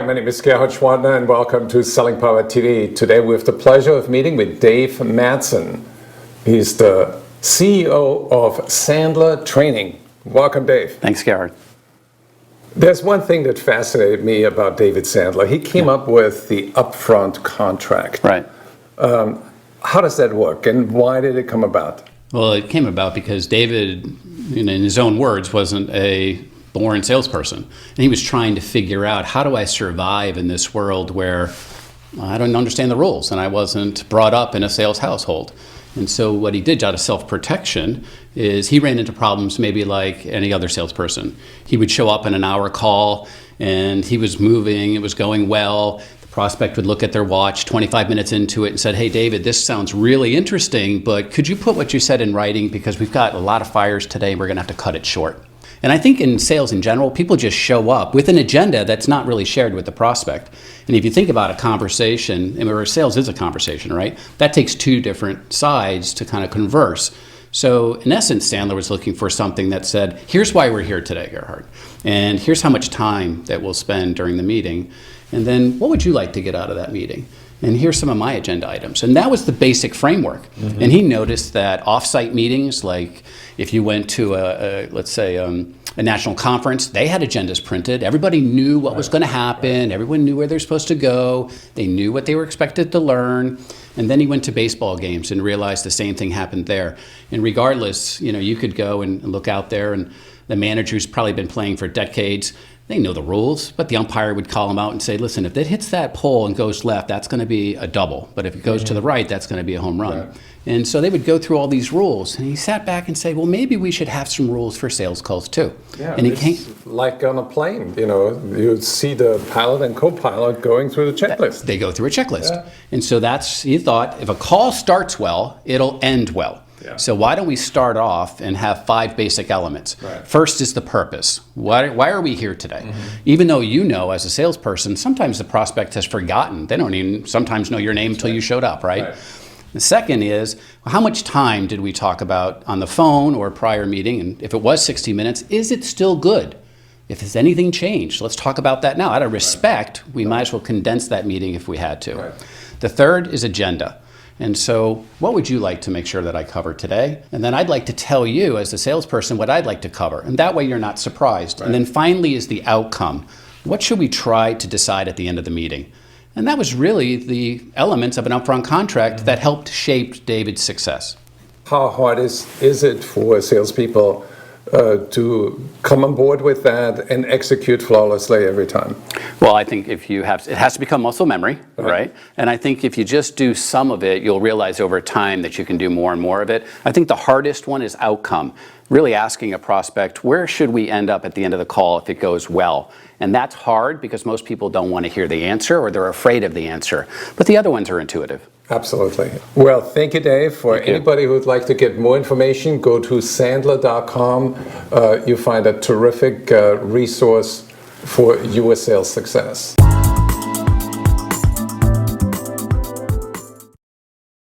my name is Gerhard Gschwandtner and welcome to Selling Power TV. Today we have the pleasure of meeting with Dave Madsen. He's the CEO of Sandler Training. Welcome, Dave. Thanks, Gerhard. There's one thing that fascinated me about David Sandler. He came up with the Upfront contract. Right. How does that work and why did it come about? Well, it came about because David, in his own words, wasn't a born salesperson. And he was trying to figure out, how do I survive in this world where I don't understand the rules and I wasn't brought up in a sales household. And so what he did out of self-protection is he ran into problems maybe like any other salesperson. He would show up in an hour call and he was moving, it was going well. The prospect would look at their watch 25 minutes into it and said, hey, David, this sounds really interesting, but could you put what you said in writing because we've got a lot of fires today and we're going to have to cut it short. And I think in sales in general, people just show up with an agenda that's not really shared with the prospect. And if you think about a conversation, and where sales is a conversation, right? That takes two different sides to kind of converse. So in essence, Sandler was looking for something that said, here's why we're here today, Gerhard. And here's how much time that we'll spend during the meeting. And then what would you like to get out of that meeting? And here's some of my agenda items. And that was the basic framework. Mm-hmm. And he noticed that offsite meetings, like if you went to let's say a national conference, they had agendas printed. Everybody knew what was going to happen. Right. Everyone knew where they're supposed to go. They knew what they were expected to learn. And then he went to baseball games and realized the same thing happened there. And regardless, you could go and look out there and the manager who's probably been playing for decades, they know the rules, but the umpire would call him out and say, listen, if it hits that pole and goes left, that's going to be a double. But if it goes to the right, that's going to be a home run. Right. And so they would go through all these rules. And he sat back and said, well, maybe we should have some rules for sales calls too. Yeah, and it's like on a plane, you see the pilot and co-pilot going through the checklist. They go through a checklist. Yeah. And so he thought, if a call starts well, it'll end well. Yeah. So why don't we start off and have 5 basic elements? Right. First is the purpose. Why are we here today? Mm-hmm. Even though as a salesperson, sometimes the prospect has forgotten. They don't even sometimes know your name until you showed up, right? The second is, how much time did we talk about on the phone or prior meeting? And if it was 60 minutes, is it still good? If there's anything changed, let's talk about that now. Out of respect, we might as well condense that meeting if we had to. Right. The third is agenda. And so what would you like to make sure that I cover today? And then I'd like to tell you as a salesperson what I'd like to cover. And that way you're not surprised. Right. And then finally is the outcome. What should we try to decide at the end of the meeting? And that was really the elements of an upfront contract that helped shape David's success. How hard is it for salespeople to come on board with that and execute flawlessly every time? Well, I think it has to become muscle memory, right? And I think if you just do some of it, you'll realize over time that you can do more and more of it. I think the hardest one is outcome. Really asking a prospect, where should we end up at the end of the call if it goes well? And that's hard because most people don't want to hear the answer or they're afraid of the answer. But the other ones are intuitive. Absolutely. Well, thank you, Dave. For anybody who would like to get more information, go to sandler.com. You find a terrific resource for your sales success.